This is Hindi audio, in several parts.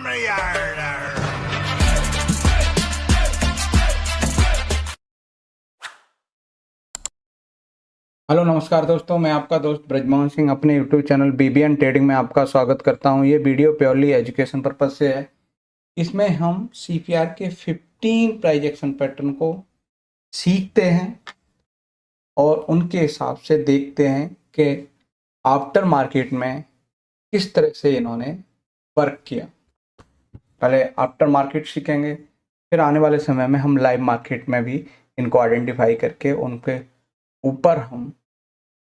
हेलो नमस्कार दोस्तों, मैं आपका दोस्त ब्रजमोहन सिंह अपने यूट्यूब चैनल बीबीएन ट्रेडिंग में आपका स्वागत करता हूं। ये वीडियो प्योरली एजुकेशन पर्पज से है। इसमें हम सीपीआर के 15 प्राइस एक्शन पैटर्न को सीखते हैं और उनके हिसाब से देखते हैं कि आफ्टर मार्केट में किस तरह से इन्होंने वर्क किया। पहले आफ्टर मार्केट सीखेंगे, फिर आने वाले समय में हम लाइव मार्केट में भी इनको आइडेंटिफाई करके उनके ऊपर हम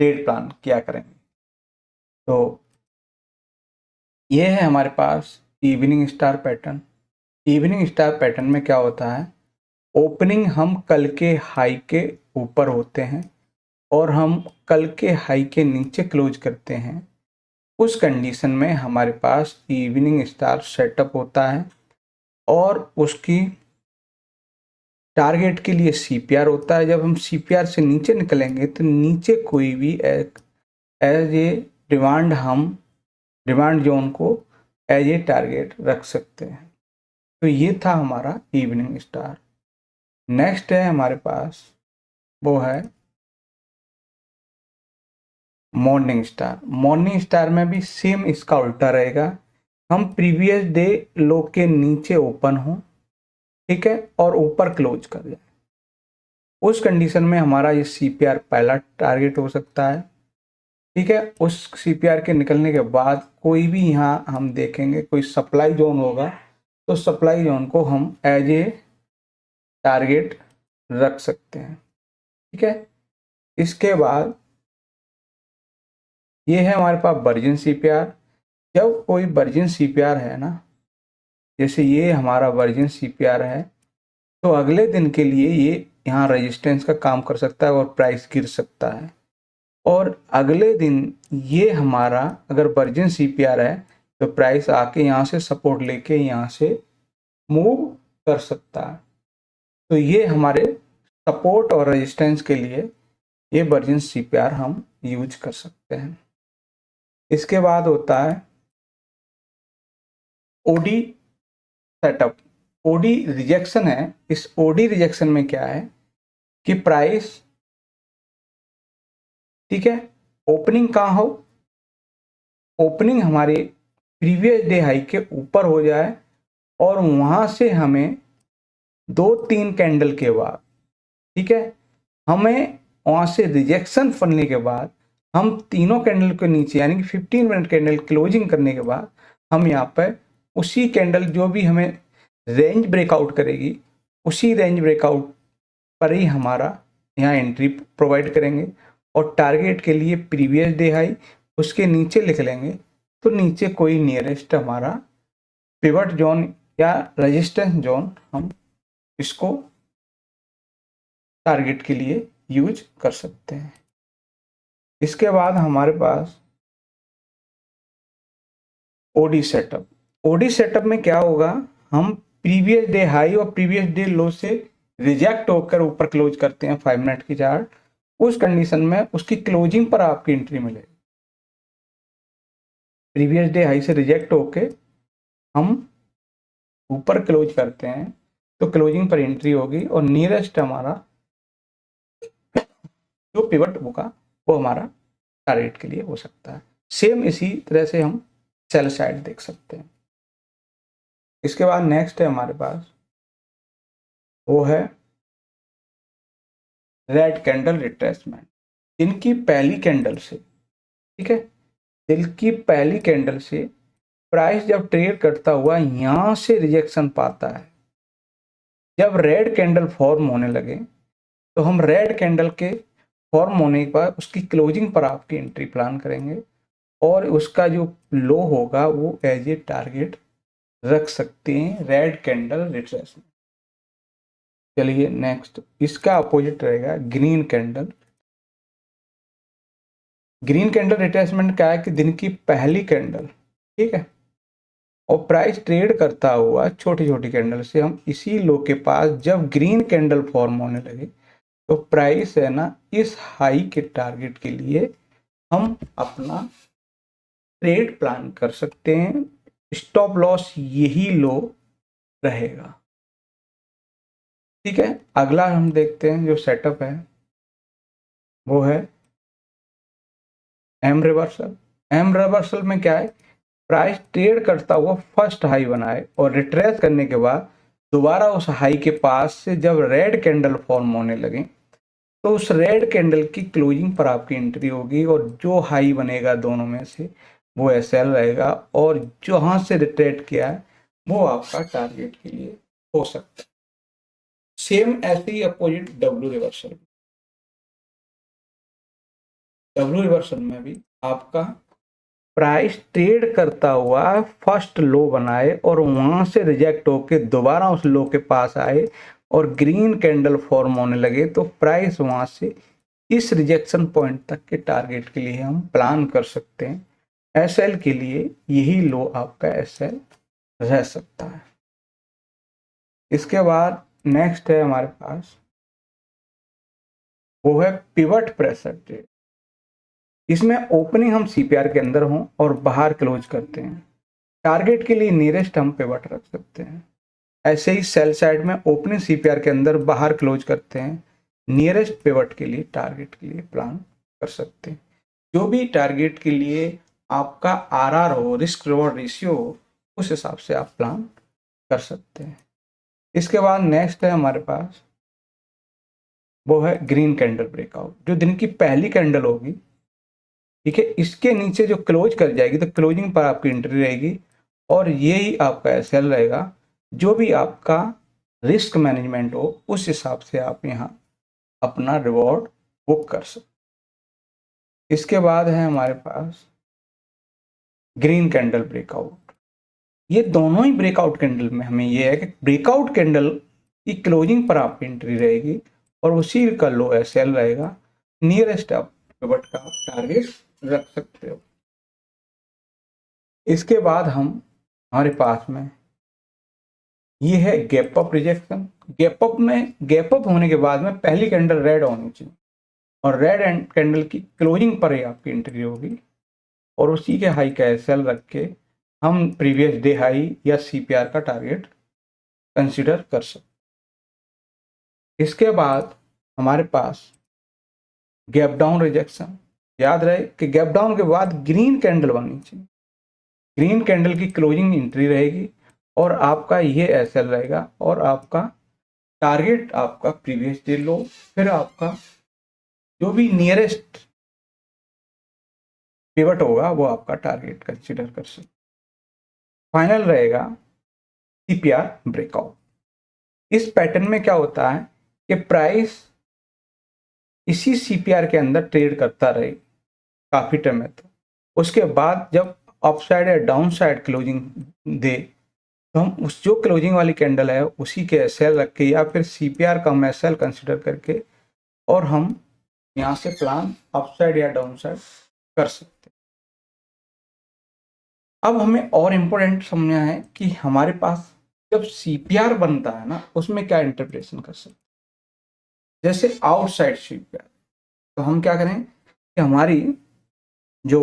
ट्रेड प्लान किया करेंगे। तो ये है हमारे पास evening star pattern. Evening star pattern में क्या होता है, ओपनिंग हम कल के हाई के ऊपर होते हैं और हम कल के हाई के नीचे क्लोज करते हैं। उस कंडीशन में हमारे पास इवनिंग स्टार सेटअप होता है और उसकी टारगेट के लिए सीपीआर होता है। जब हम सीपीआर से नीचे निकलेंगे तो नीचे कोई भी एज ए डिमांड, हम डिमांड जोन को एज ए टारगेट रख सकते हैं। तो ये था हमारा इवनिंग स्टार। नेक्स्ट है हमारे पास, वो है मॉर्निंग स्टार। मॉर्निंग स्टार में भी सेम इसका उल्टा रहेगा। हम प्रीवियस डे लो के नीचे ओपन हो, ठीक है, और ऊपर क्लोज कर जाए, उस कंडीशन में हमारा ये सीपीआर पहला टारगेट हो सकता है। ठीक है, उस सीपीआर के निकलने के बाद कोई भी यहाँ हम देखेंगे कोई सप्लाई जोन होगा तो सप्लाई जोन को हम एज ए टारगेट रख सकते हैं। ठीक है, इसके बाद ये है हमारे पास वर्जिन सीपीआर। जब कोई वर्जिन सीपीआर है ना, जैसे ये हमारा वर्जिन सीपीआर है, तो अगले दिन के लिए ये यहाँ रेजिस्टेंस का काम कर सकता है और प्राइस गिर सकता है। और अगले दिन ये हमारा अगर वर्जिन सीपीआर है तो प्राइस आके यहाँ से सपोर्ट लेके यहाँ से मूव कर सकता है। तो ये हमारे सपोर्ट और रेजिस्टेंस के लिए ये वर्जिन सीपीआर हम यूज कर सकते हैं। इसके बाद होता है ओडी सेटअप। ओडी रिजेक्शन है। इस ओडी रिजेक्शन में क्या है कि प्राइस, ठीक है, ओपनिंग कहाँ हो, ओपनिंग हमारे प्रीवियस डे हाई के ऊपर हो जाए और वहां से हमें 2-3 कैंडल के बाद, ठीक है, हमें वहां से रिजेक्शन फलने के बाद हम तीनों कैंडल के नीचे यानी कि 15 मिनट कैंडल क्लोजिंग करने के बाद हम यहाँ पे उसी कैंडल जो भी हमें रेंज ब्रेकआउट करेगी उसी रेंज ब्रेकआउट पर ही हमारा यहाँ एंट्री प्रोवाइड करेंगे और टारगेट के लिए प्रीवियस डे हाई उसके नीचे लिख लेंगे। तो नीचे कोई नियरेस्ट हमारा पिवट जोन या रेजिस्टेंस जोन हम इसको टारगेट के लिए यूज कर सकते हैं। इसके बाद हमारे पास ओडी सेटअप। ओडी सेटअप में क्या होगा, हम प्रीवियस डे हाई और प्रीवियस डे लो से रिजेक्ट होकर ऊपर क्लोज करते हैं 5 मिनट की चार्ट। उस कंडीशन में उसकी क्लोजिंग पर आपकी एंट्री मिलेगी। प्रीवियस डे हाई से रिजेक्ट होके हम ऊपर क्लोज करते हैं तो क्लोजिंग पर एंट्री होगी और नियरेस्ट हमारा जो पिवट होगा वो हमारा टारगेट के लिए हो सकता है। सेम इसी तरह से हम सेल साइड देख सकते हैं। इसके बाद नेक्स्ट है हमारे पास, वो है रेड कैंडल रिट्रेसमेंट। इनकी पहली कैंडल से, ठीक है, दिल की पहली कैंडल से प्राइस जब ट्रेड करता हुआ यहां से रिजेक्शन पाता है, जब रेड कैंडल फॉर्म होने लगे तो हम रेड कैंडल के फॉर्म होने के बाद उसकी क्लोजिंग पर आपकी एंट्री प्लान करेंगे और उसका जो लो होगा वो एज ए टारगेट रख सकते हैं, रेड कैंडल रिट्रेसमेंट। चलिए नेक्स्ट, इसका अपोजिट रहेगा green candle. Green candle retracement क्या है कि दिन की पहली कैंडल, ठीक है, और प्राइस ट्रेड करता हुआ छोटी छोटी कैंडल से हम इसी लो के पास जब ग्रीन कैंडल फॉर्म होने लगे तो प्राइस है ना इस हाई के टारगेट के लिए हम अपना ट्रेड प्लान कर सकते हैं स्टॉप लॉस यही लो रहेगा। ठीक है, अगला हम देखते हैं जो सेटअप है वो है एम रिवर्सल। एम रिवर्सल में क्या है, प्राइस ट्रेड करता हुआ फर्स्ट हाई बनाए और रिट्रेस करने के बाद दोबारा उस हाई के पास से जब रेड कैंडल फॉर्म होने लगे तो उस रेड कैंडल की क्लोजिंग पर आपकी एंट्री होगी और जो हाई बनेगा दोनों में से वो एसएल रहेगा और जहां से रिट्रेट किया है वो आपका टारगेट के लिए हो सकता है। सेम ऐसे ही opposite W reversal. W reversal में भी आपका प्राइस ट्रेड करता हुआ फर्स्ट लो बनाए और वहां से रिजेक्ट होके दोबारा उस लो के पास आए और ग्रीन कैंडल फॉर्म होने लगे तो प्राइस वहां से इस रिजेक्शन पॉइंट तक के टारगेट के लिए हम प्लान कर सकते हैं। एसएल के लिए यही लो आपका एसएल रह सकता है। इसके बाद नेक्स्ट है हमारे पास वो है पिवट प्रेशर ट्रेड। इसमें ओपनिंग हम सीपीआर के अंदर हों और बाहर क्लोज करते हैं, टारगेट के लिए नियरेस्ट हम पिवट रख सकते हैं। ऐसे ही सेल साइड में ओपनिंग सीपीआर के अंदर बाहर क्लोज करते हैं, नियरेस्ट पिवट के लिए टारगेट के लिए प्लान कर सकते हैं। जो भी टारगेट के लिए आपका आरआर हो, रिस्क रिवॉर्ड रेशियो हो, उस हिसाब से आप प्लान कर सकते हैं। इसके बाद नेक्स्ट है हमारे पास वो है ग्रीन कैंडल ब्रेकआउट, जो दिन की पहली कैंडल होगी। ठीक है, इसके नीचे जो क्लोज कर जाएगी तो क्लोजिंग पर आपकी एंट्री रहेगी और ये ही आपका एसएल रहेगा। जो भी आपका रिस्क मैनेजमेंट हो उस हिसाब से आप यहाँ अपना रिवॉर्ड बुक कर सकते। इसके बाद है हमारे पास ग्रीन कैंडल ब्रेकआउट। ये दोनों ही ब्रेकआउट कैंडल में हमें ये है कि ब्रेकआउट कैंडल की क्लोजिंग पर आपकी एंट्री रहेगी और उसी का लो एसएल रहेगा। नियरेस्ट आप पिवट का टारगेट रख सकते हो। इसके बाद हमारे पास में ये है gap up rejection. Gap up होने के बाद में पहली कैंडल रेड होनी चाहिए और रेड कैंडल की क्लोजिंग पर ही आपकी एंट्री होगी और उसी के हाई का एसएल रख के हम प्रीवियस डे हाई या सीपीआर का टारगेट कंसीडर कर सकते। इसके बाद हमारे पास गैप डाउन रिजेक्शन। याद रहे कि गैप डाउन के बाद ग्रीन कैंडल बननी चाहिए, ग्रीन कैंडल की क्लोजिंग एंट्री रहेगी और आपका ये एसएल रहेगा और आपका टारगेट आपका प्रीवियस डे लो, फिर आपका जो भी नियरेस्ट पिवट होगा वो आपका टारगेट कंसीडर कर सकते। फाइनल रहेगा सीपीआर ब्रेकआउट। इस पैटर्न में क्या होता है कि प्राइस इसी सीपीआर के अंदर ट्रेड करता रहे काफी टाइम में, तो उसके बाद जब अपसाइड या डाउन साइड क्लोजिंग दे तो हम उस जो क्लोजिंग वाली कैंडल है उसी के एसएल रख के या फिर सीपीआर का हम एसएल कंसिडर करके और हम यहाँ से प्लान अपसाइड या डाउन साइड कर सकते हैं। अब हमें और इम्पोर्टेंट समझना है कि हमारे पास जब सीपीआर बनता है ना उसमें क्या इंटरप्रिटेशन कर सकते हैं। जैसे आउटसाइड सीपीआर, तो हम क्या करें कि हमारी जो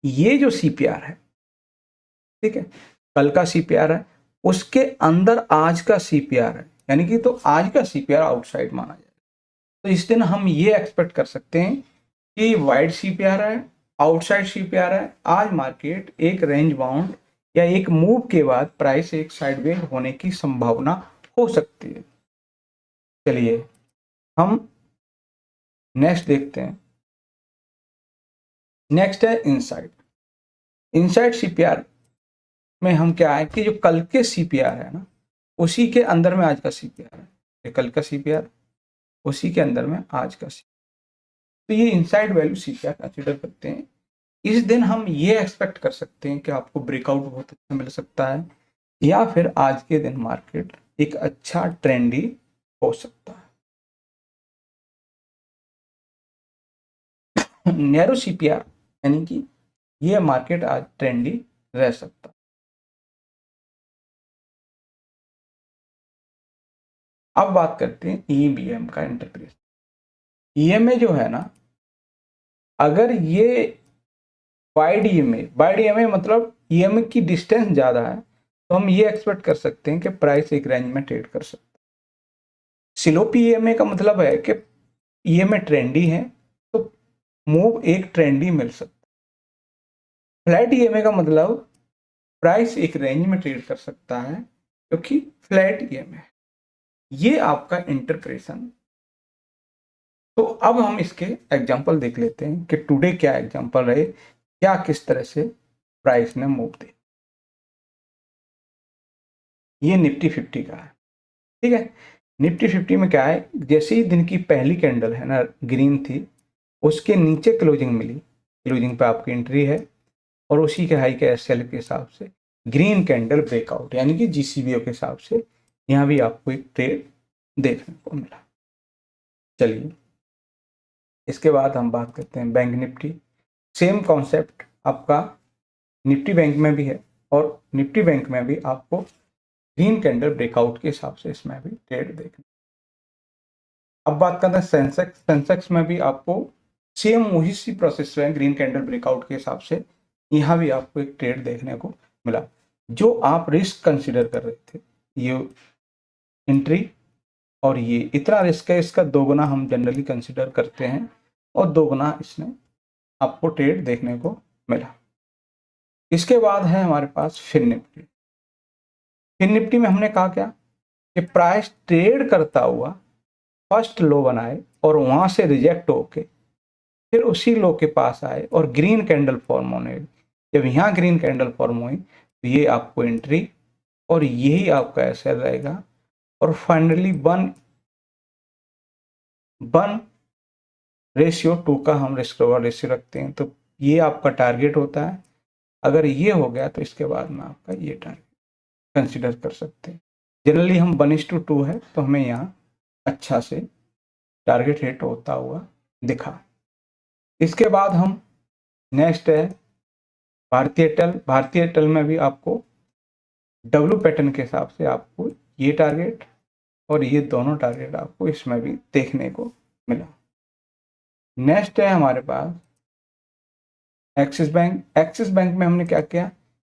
ये जो सीपीआर है, ठीक है, कल का सीपीआर है, उसके अंदर आज का सीपीआर है, यानी कि तो आज का सीपीआर आउटसाइड माना जाएगा। तो इस दिन हम ये एक्सपेक्ट कर सकते हैं कि वाइड सीपीआर है, आउटसाइड सीपीआर है, आज मार्केट एक रेंज बाउंड या एक मूव के बाद प्राइस एक साइडवेज होने की संभावना हो सकती है। चलिए हम नेक्स्ट देखते हैं। नेक्स्ट है इनसाइड। इनसाइड सीपीआर में हम क्या है कि जो कल के सीपीआर है ना उसी के अंदर में आज का सीपीआर है, ये कल का सीपीआर उसी के अंदर में आज का सीपीआर, तो ये इनसाइड वैल्यू सीपीआर कंसीडर करते हैं। इस दिन हम ये एक्सपेक्ट कर सकते हैं कि आपको ब्रेकआउट बहुत अच्छा मिल सकता है या फिर आज के दिन मार्केट एक अच्छा ट्रेंडी हो सकता है। नैरो सीपीआर यानी कि ये मार्केट आज ट्रेंडी रह सकता है। अब बात करते हैं ईबीएम का इंटरप्रिटेशन। ईएमए जो है ना, अगर ये वाइड ईएमए मतलब ईएमए की डिस्टेंस ज़्यादा है तो हम ये एक्सपेक्ट कर सकते हैं कि प्राइस एक रेंज में ट्रेड कर सकते हैं। स्लोपी ईएमए का मतलब है कि ईएमए ट्रेंडी है तो मूव एक ट्रेंडी मिल सकता है। फ्लैट ईएमए का मतलब प्राइस एक रेंज में ट्रेड कर सकता है क्योंकि फ्लैट ईएमए है। ये आपका इंटरप्रेशन। तो अब हम इसके एग्जांपल देख लेते हैं कि टुडे क्या एग्जांपल रहे, क्या किस तरह से प्राइस ने मूव दे। ये निफ्टी 50 का है, ठीक है। निफ्टी 50 में क्या है, जैसे ही दिन की पहली कैंडल है ना ग्रीन थी, उसके नीचे क्लोजिंग मिली, क्लोजिंग पे आपकी एंट्री है और उसी के हाई के एसएल के हिसाब से ग्रीन कैंडल ब्रेकआउट यानी कि जीसीबीओ के हिसाब से यहाँ भी आपको एक ट्रेड देखने को मिला। चलिए इसके बाद हम बात करते हैं बैंक निफ्टी। सेम कॉन्सेप्ट आपका निफ्टी बैंक में भी है और निफ्टी बैंक में भी आपको ग्रीन कैंडल ब्रेकआउट के हिसाब से इसमें भी ट्रेड देखने। अब बात करते हैं सेंसेक्स। सेंसेक्स में भी आपको सेम वही सी प्रोसेस है, ग्रीन कैंडल ब्रेकआउट के हिसाब से यहाँ भी आपको एक ट्रेड देखने को मिला। जो आप रिस्क कंसिडर कर रहे थे, ये एंट्री और ये इतना रिस्क है, इसका दोगुना हम जनरली कंसिडर करते हैं और दोगुना इसने आपको ट्रेड देखने को मिला। इसके बाद है हमारे पास फिन निफ्टी। फिन निफ्टी में हमने कहा क्या कि प्राइस ट्रेड करता हुआ फर्स्ट लो बनाए और वहां से रिजेक्ट होके फिर उसी लो के पास आए और ग्रीन कैंडल फॉर्म होने, जब यहाँ ग्रीन कैंडल फॉर्म हुई तो ये आपको एंट्री और यही आपका एसएल रहेगा और फाइनली वन रेशियो 2 का हम रिस्क रिवॉर्ड रेशियो रखते हैं, तो ये आपका टारगेट होता है। अगर ये हो गया तो इसके बाद में आपका ये टारगेट कंसिडर कर सकते हैं। जनरली हम 1:2 है तो हमें यहाँ अच्छा से टारगेट हिट होता हुआ दिखा। इसके बाद हम नेक्स्ट है भारतीय एयरटेल। भारतीय एयरटेल में भी आपको डब्ल्यू पैटर्न के हिसाब से आपको ये टारगेट और ये दोनों टारगेट आपको इसमें भी देखने को मिला। नेक्स्ट है हमारे पास एक्सिस बैंक। एक्सिस बैंक में हमने क्या किया,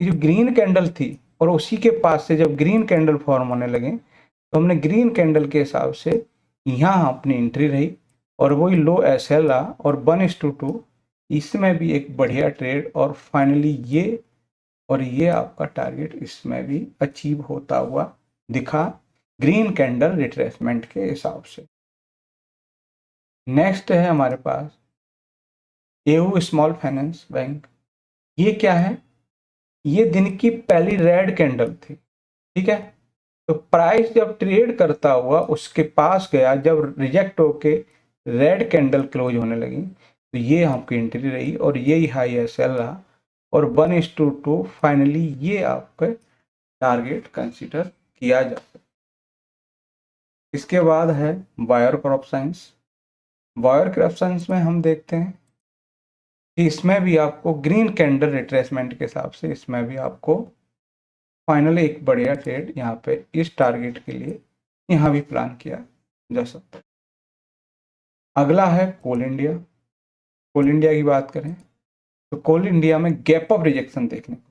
जो ग्रीन कैंडल थी और उसी के पास से जब ग्रीन कैंडल फॉर्म होने लगे तो हमने ग्रीन कैंडल के हिसाब से यहाँ अपनी एंट्री रही और वही लो एसएल रहा और 1:2 इसमें भी एक बढ़िया ट्रेड और फाइनली ये और ये आपका टारगेट इसमें भी अचीव होता हुआ दिखा ग्रीन कैंडल रिट्रेसमेंट के हिसाब से। नेक्स्ट है हमारे पास एयू स्मॉल फाइनेंस बैंक। ये क्या है, ये दिन की पहली रेड कैंडल थी, ठीक है। तो प्राइस जब ट्रेड करता हुआ उसके पास गया, जब रिजेक्ट होके रेड कैंडल क्लोज होने लगी तो ये आपकी एंट्री रही और यही हाई एसएल रहा और 1:2 फाइनली ये आपका टारगेट कंसीडर किया जा सकता है। इसके बाद है buyer crop science. Buyer crop science में हम देखते हैं कि इसमें भी आपको ग्रीन कैंडल रिट्रेसमेंट के हिसाब से इसमें भी आपको फाइनली एक बढ़िया ट्रेड यहाँ पे इस टारगेट के लिए यहाँ भी प्लान किया जा सकता है। अगला है कोल इंडिया। कोल इंडिया की बात करें तो कोल इंडिया में गैप अप रिजेक्शन देखने को,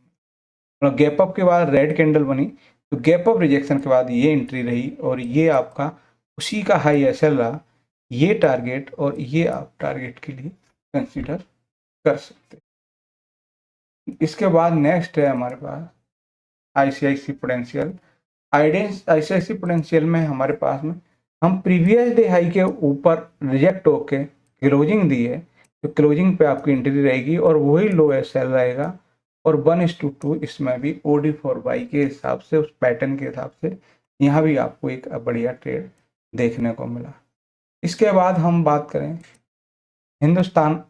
मतलब गैप अप के बाद रेड कैंडल बनी तो गैप अप रिजेक्शन के बाद ये एंट्री रही और ये आपका उसी का हाई एसएल रहा, ये टारगेट और ये आप टारगेट के लिए कंसीडर कर सकते हैं। इसके बाद नेक्स्ट है हमारे पास आईसीआईसी प्रूडेंशियल। आईसीआईसी प्रूडेंशियल में हमारे पास में हम प्रीवियस डे हाई के ऊपर रिजेक्ट होके क्लोजिंग दी है तो क्लोजिंग पे आपकी एंट्री रहेगी और वही लो एसएल रहेगा और 1:2 इसमें भी ओडी फॉर बाई के हिसाब से उस पैटर्न के हिसाब से यहाँ भी आपको एक बढ़िया ट्रेड देखने को मिला। इसके बाद हम बात करें हिंदुस्तान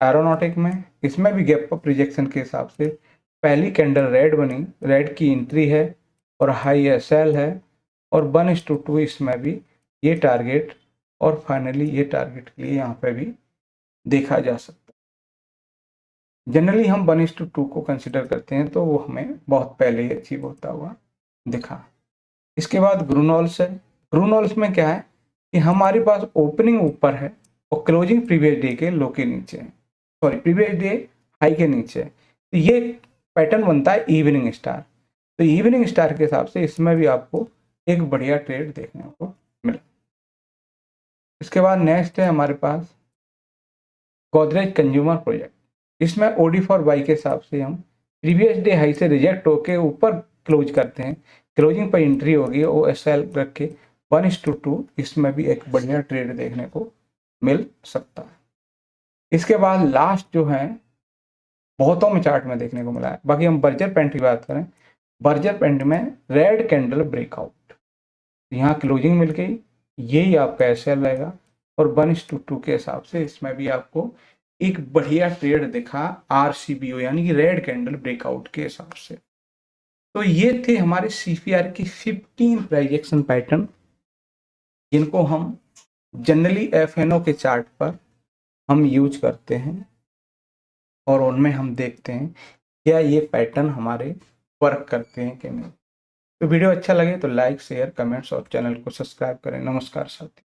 एरोनॉटिक में, इसमें भी गैप अप रिजेक्शन के हिसाब से पहली कैंडल रेड बनी, रेड की एंट्री है और हाई एसएल है और 1:2 इसमें भी ये टारगेट और फाइनली ये टारगेट के लिए यहाँ पे भी देखा जा सकता है। जनरली हम 1:2 को कंसिडर करते हैं तो वो हमें बहुत पहले ही अचीव होता हुआ दिखा। इसके बाद ग्रूनॉल्स है। ग्रूनॉल्स में क्या है कि हमारे पास ओपनिंग ऊपर है और क्लोजिंग प्रीवियस डे के लो के नीचे है, सॉरी प्रीवियस डे हाई के नीचे है। तो ये पैटर्न बनता है इवनिंग स्टार। तो इवनिंग स्टार के हिसाब से इसमें भी आपको एक बढ़िया ट्रेड देखने को मिला। इसके बाद नेक्स्ट है हमारे पास गोदरेज कंज्यूमर प्रोजेक्ट। इसमें ओडी फॉर बाई के हिसाब से हम प्रीवियस डे हाई से रिजेक्ट होके ऊपर क्लोज करते हैं, क्लोजिंग पर एंट्री होगी OSL रख के 1:2। इसमें भी एक बढ़िया ट्रेड देखने को मिल सकता है। इसके बाद लास्ट जो है बहुतों में चार्ट में देखने को मिला है। बाकी हम बर्जर पेंट की बात करें, बर्जर पेंट में रेड कैंडल ब्रेकआउट, यहाँ क्लोजिंग मिल गई, यही आपका एसएल रहेगा और 1:2 के हिसाब से इसमें भी आपको एक बढ़िया ट्रेड दिखा RCBO यानी कि रेड कैंडल ब्रेकआउट के हिसाब से। तो ये थे हमारे CPR की 15 प्राइस एक्शन पैटर्न, जिनको हम जनरली FNO के चार्ट पर हम यूज करते हैं और उनमें हम देखते हैं क्या ये पैटर्न हमारे वर्क करते हैं कि नहीं। तो वीडियो अच्छा लगे तो लाइक शेयर कमेंट्स और चैनल को सब्सक्राइब करें। नमस्कार साथी।